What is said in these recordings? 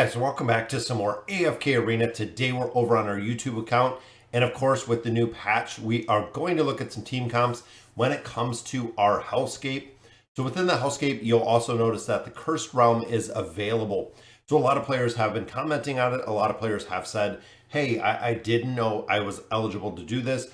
guys, welcome back to some more AFK Arena. Today we're over on our YouTube account, and of course with the new patch we are going to look at some team comps when it comes to our hellscape. So within the hellscape you'll also notice that the cursed realm is available. So a lot of players have been commenting on it. A lot of players have said, hey, I didn't know I was eligible to do this.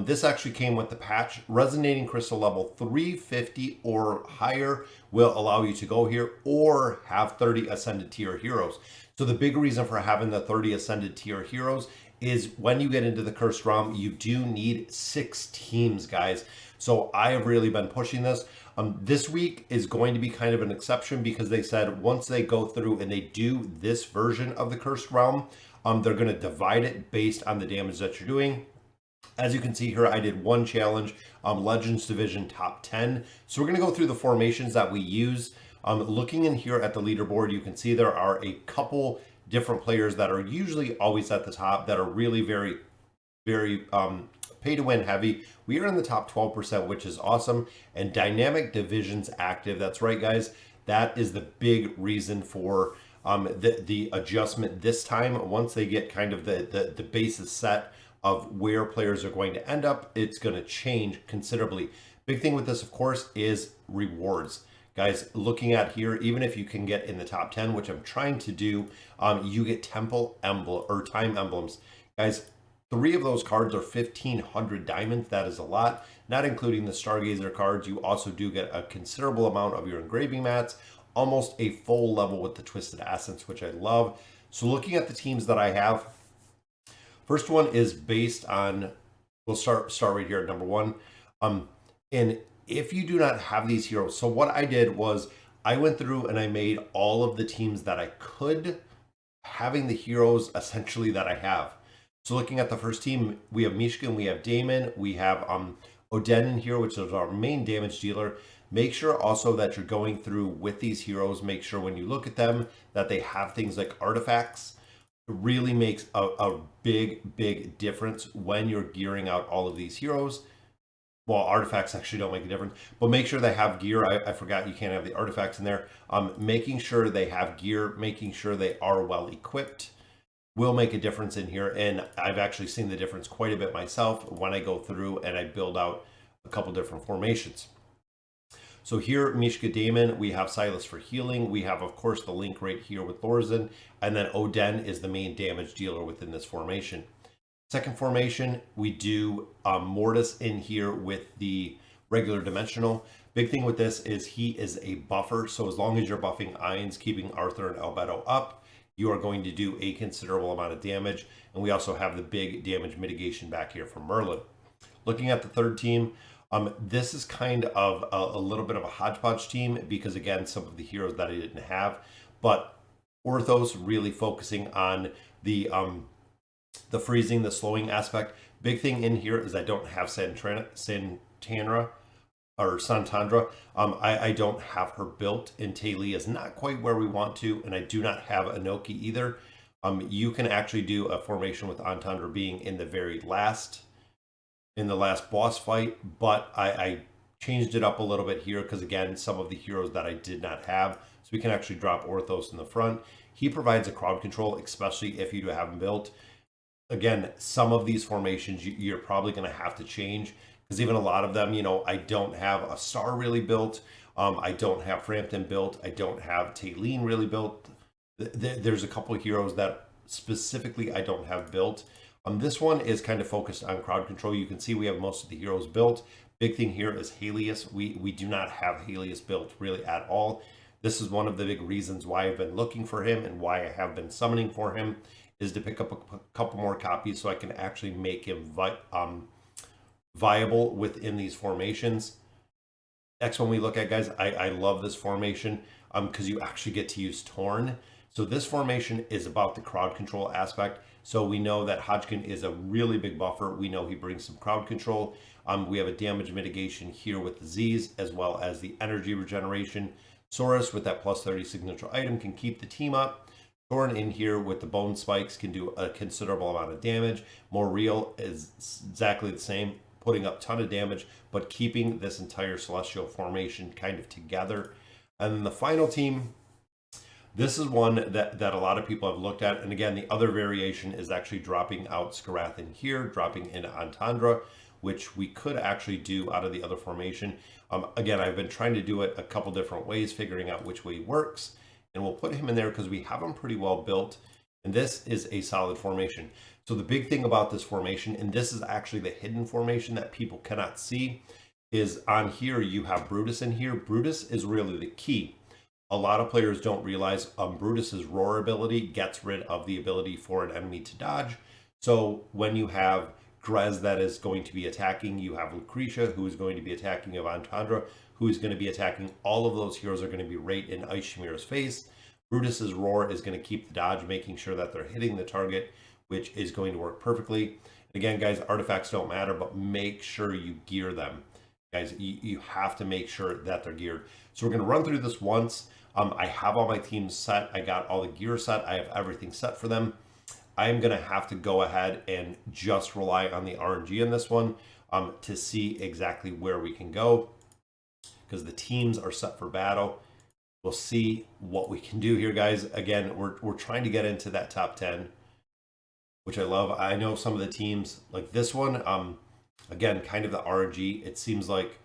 This actually came with the patch. Resonating crystal level 350 or higher will allow you to go here or have 30 ascended tier heroes. So the big reason for having the 30 ascended tier heroes is when you get into the cursed realm, you do need 6 teams, guys. So I have really been pushing this. This week is going to be kind of an exception because they said once they go through and they do this version of the cursed realm, they're going to divide it based on the damage that you're doing. As you can see here, I did one challenge, Legends Division top 10. So we're going to go through the formations that we use. Looking in here at the leaderboard, you can see there are a couple different players that are usually always at the top that are really very pay to win heavy. We are in the top 12%, which is awesome. And dynamic divisions active. That's right, guys. That is the big reason for the adjustment this time. Once they get kind of the basis set of where players are going to end up, it's going to change considerably. Big thing with this, of course, is rewards. Guys, looking at here, even if you can get in the top 10, which I'm trying to do, you get temple emblem or time emblems. Guys, 3 of those cards are 1,500 diamonds. That is a lot, not including the Stargazer cards. You also do get a considerable amount of your engraving mats, almost a full level with the Twisted Essence, which I love. So looking at the teams that I have, first one is based on, we'll start right here at number 1. And if you do not have these heroes, so what I did was I went through and I made all of the teams that I could, having the heroes essentially that I have. So looking at the first team, we have Mishka and we have Damon. We have Oden in here, which is our main damage dealer. Make sure also that you're going through with these heroes. Make sure when you look at them that they have things like artifacts. It really makes a big difference when you're gearing out all of these heroes. Well, artifacts actually don't make a difference, but make sure they have gear. I forgot you can't have the artifacts in there. Making sure they have gear, making sure they are well equipped will make a difference in here. And I've actually seen the difference quite a bit myself when I go through and I build out a couple different formations. So here, Mishka Damon, we have Silas for healing. We have, of course, the link right here with Thorzen. And then Oden is the main damage dealer within this formation. Second formation, we do Mortis in here with the regular dimensional. Big thing with this is he is a buffer. So as long as you're buffing Ions, keeping Arthur and Albedo up, you are going to do a considerable amount of damage. And we also have the big damage mitigation back here from Merlin. Looking at the third team, this is kind of a little bit of a hodgepodge team because, again, some of the heroes that I didn't have. But Orthos really focusing on the freezing, the slowing aspect. Big thing in here is I don't have Santandra. I don't have her built, and Taylor is not quite where we want to, and I do not have Anoki either. You can actually do a formation with Antandra being in the last boss fight, but I changed it up a little bit here because, again, some of the heroes that I did not have, so we can actually drop Orthos in the front. He provides a crowd control, especially if you do have him built. Again, some of these formations you're probably going to have to change because even a lot of them, I don't have a Star really built. I don't have Frampton built. I don't have Taylene really built. There's a couple of heroes that specifically I don't have built. This one is kind of focused on crowd control. You can see we have most of the heroes built. Big thing here is Helios. We do not have Helios built really at all. This is one of the big reasons why I've been looking for him and why I have been summoning for him, is to pick up a couple more copies so I can actually make him viable within these formations. Next one we look at, guys, I love this formation because you actually get to use Torn. So this formation is about the crowd control aspect. So we know that Hodgkin is a really big buffer. We know he brings some crowd control. We have a damage mitigation here with the Z's as well as the energy regeneration. Saurus with that plus 30 signature item can keep the team up. Torn in here with the bone spikes can do a considerable amount of damage. More real is exactly the same, putting up a ton of damage, but keeping this entire celestial formation kind of together. And then the final team, This is one that a lot of people have looked at. And again, the other variation is actually dropping out Skarath in here, dropping in Antandra, which we could actually do out of the other formation. Again, I've been trying to do it a couple different ways, figuring out which way works. And we'll put him in there because we have him pretty well built. And this is a solid formation. So the big thing about this formation, and this is actually the hidden formation that people cannot see, is on here you have Brutus in here. Brutus is really the key. A lot of players don't realize Brutus's roar ability gets rid of the ability for an enemy to dodge. So when you have Grez that is going to be attacking, you have Lucretia who is going to be attacking Avantandra, who is going to be attacking. All of those heroes are going to be right in Ice Chimera's face. Brutus's roar is going to keep the dodge, making sure that they're hitting the target, which is going to work perfectly. Again, guys, artifacts don't matter, but make sure you gear them. Guys, you have to make sure that they're geared. So we're going to run through this once. I have all my teams set. I got all the gear set. I have everything set for them. I'm going to have to go ahead and just rely on the RNG in this one to see exactly where we can go, because the teams are set for battle. We'll see what we can do here, guys. Again, we're trying to get into that top 10, which I love. I know some of the teams, like this one, again, kind of the RNG. It seems like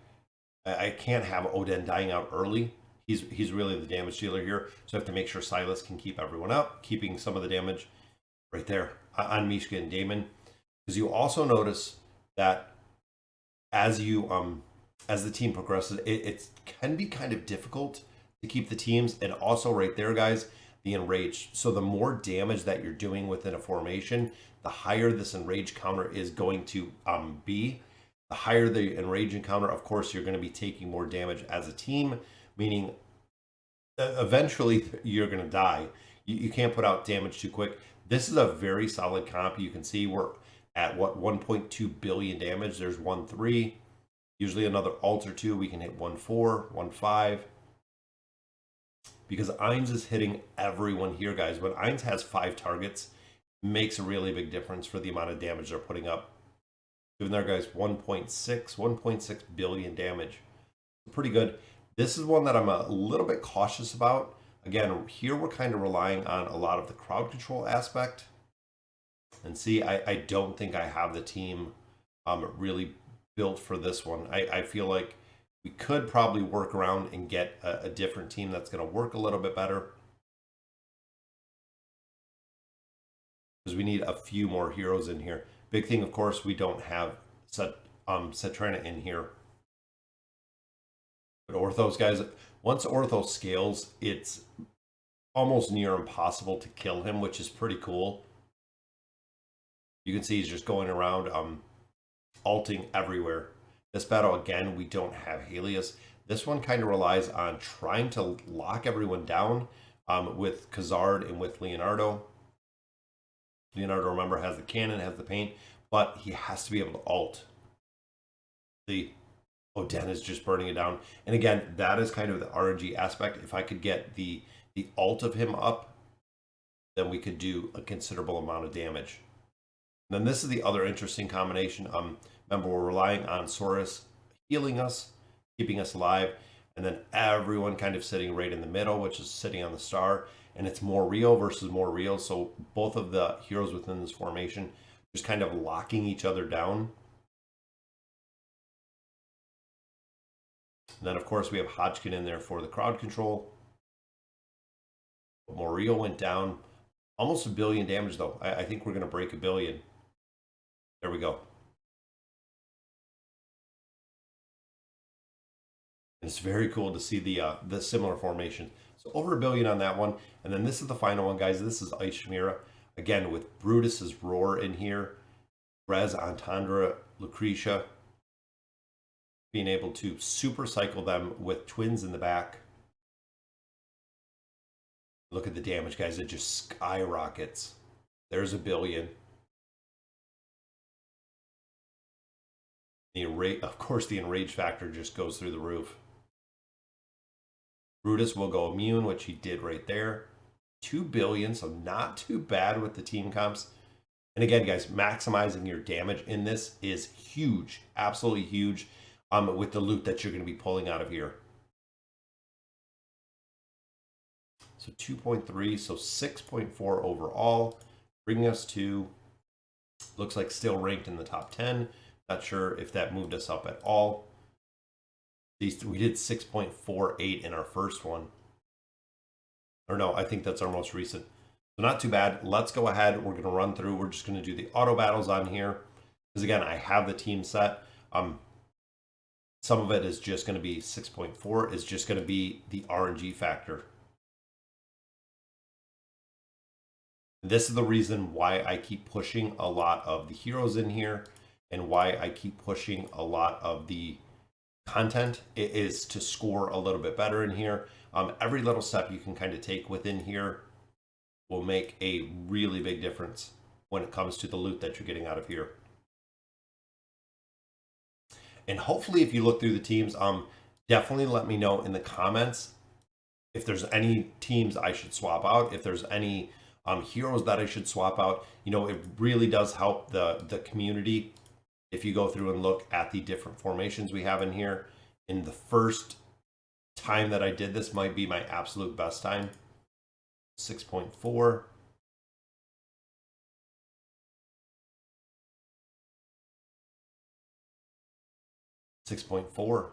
I can't have Oden dying out early. He's really the damage dealer here. So I have to make sure Silas can keep everyone up, keeping some of the damage right there on Mishka and Damon. Because you also notice that as you as the team progresses, it can be kind of difficult to keep the teams. And also right there, guys, the enraged. So the more damage that you're doing within a formation, the higher this enraged counter is going to be. The higher the enraged encounter, of course, you're going to be taking more damage as a team, meaning eventually you're going to die. You can't put out damage too quick. This is a very solid comp. You can see we're at what, 1.2 billion damage. There's 1.3. Usually another ult or two, we can hit 1.4, 1.5. Because Ainz is hitting everyone here, guys. When Ainz has 5 targets, it makes a really big difference for the amount of damage they're putting up. Even there, guys, 1.6 billion damage. Pretty good. This is one that I'm a little bit cautious about. Again, here we're kind of relying on a lot of the crowd control aspect. And see, I don't think I have the team really built for this one. I feel like we could probably work around and get a different team that's going to work a little bit better. Because we need a few more heroes in here. Big thing, of course, we don't have Cetrina in here. But Orthos, guys, once Orthos scales, it's almost near impossible to kill him, which is pretty cool. You can see he's just going around ulting everywhere. This battle, again, we don't have Helios. This one kind of relies on trying to lock everyone down with Khazard and with Leonardo. Leonardo, remember, has the cannon, has the paint, but he has to be able to ult. The Oden is just burning it down. And again, that is kind of the RNG aspect. If I could get the ult of him up, then we could do a considerable amount of damage. And then this is the other interesting combination. Remember, we're relying on Saurus healing us, keeping us alive, and then everyone kind of sitting right in the middle, which is sitting on the star. And it's more real versus more real. So both of the heroes within this formation just kind of locking each other down. And then, of course, we have Hodgkin in there for the crowd control. But Morio went down. Almost 1 billion damage, though. I think we're going to break 1 billion. There we go. And it's very cool to see the similar formation. So over 1 billion on that one. And then this is the final one, guys. This is Ice Chimera. Again, with Brutus's Roar in here. Grez, Antandra, Lucretia. Being able to super cycle them with twins in the back. Look at the damage, guys. It just skyrockets. There's 1 billion. Of course, the enrage factor just goes through the roof. Brutus will go immune, which he did right there. 2 billion, so not too bad with the team comps. And again, guys, maximizing your damage in this is huge. Absolutely huge with the loot that you're going to be pulling out of here. So 2.3, so 6.4 overall, bringing us to, looks like still ranked in the top 10. Not sure if that moved us up at all. We did 6.48 in our first one. Or no, I think that's our most recent. So not too bad. Let's go ahead. We're going to run through. We're just going to do the auto battles on here. Because again, I have the team set. Some of it is just going to be 6.4 is just going to be the RNG factor. This is the reason why I keep pushing a lot of the heroes in here and why I keep pushing a lot of the content. It is to score a little bit better in here. Every little step you can kind of take within here will make a really big difference when it comes to the loot that you're getting out of here. And hopefully if you look through the teams, definitely let me know in the comments if there's any teams I should swap out, if there's any heroes that I should swap out. You know, it really does help the community if you go through and look at the different formations we have in here. In the first time that I did this might be my absolute best time. 6.4.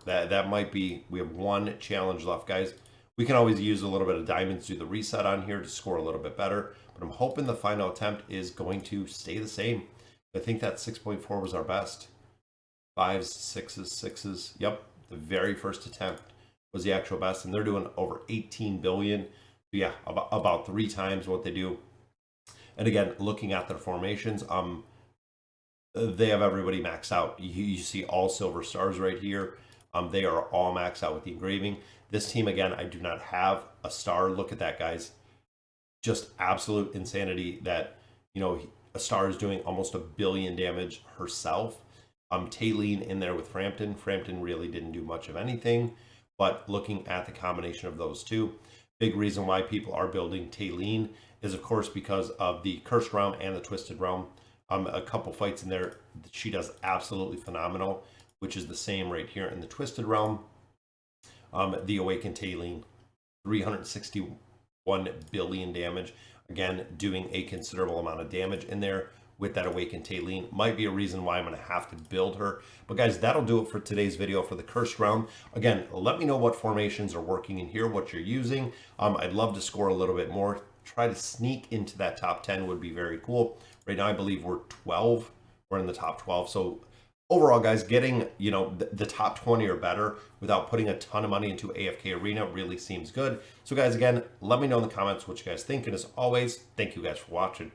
That might be, we have one challenge left, guys. We can always use a little bit of diamonds, do the reset on here to score a little bit better, but I'm hoping the final attempt is going to stay the same. I think that 6.4 was our best. 5s, 6s, 6s. Yep, the very first attempt was the actual best, and they're doing over 18 billion. So yeah, about 3 times what they do. And again, looking at their formations, they have everybody maxed out. You see all silver stars right here. They are all maxed out with the engraving. This team, again, I do not have a star. Look at that, guys. Just absolute insanity that, you know, a star is doing almost 1 billion damage herself. Taylene in there with Frampton. Frampton really didn't do much of anything, but looking at the combination of those two, big reason why people are building Taylene is, of course, because of the Cursed Realm and the Twisted Realm. A couple fights in there, she does absolutely phenomenal, which is the same right here in the Twisted Realm. The Awakened Taylene, 361 billion damage. Again, doing a considerable amount of damage in there with that Awakened Taylene. Might be a reason why I'm going to have to build her. But guys, that'll do it for today's video for the Cursed Realm. Again, let me know what formations are working in here, what you're using. I'd love to score a little bit more. Try to sneak into that top 10 would be very cool. Right now, I believe we're 12. We're in the top 12. So overall, guys, getting, you know, the top 20 or better without putting a ton of money into AFK Arena really seems good. So guys, again, let me know in the comments what you guys think. And as always, thank you guys for watching.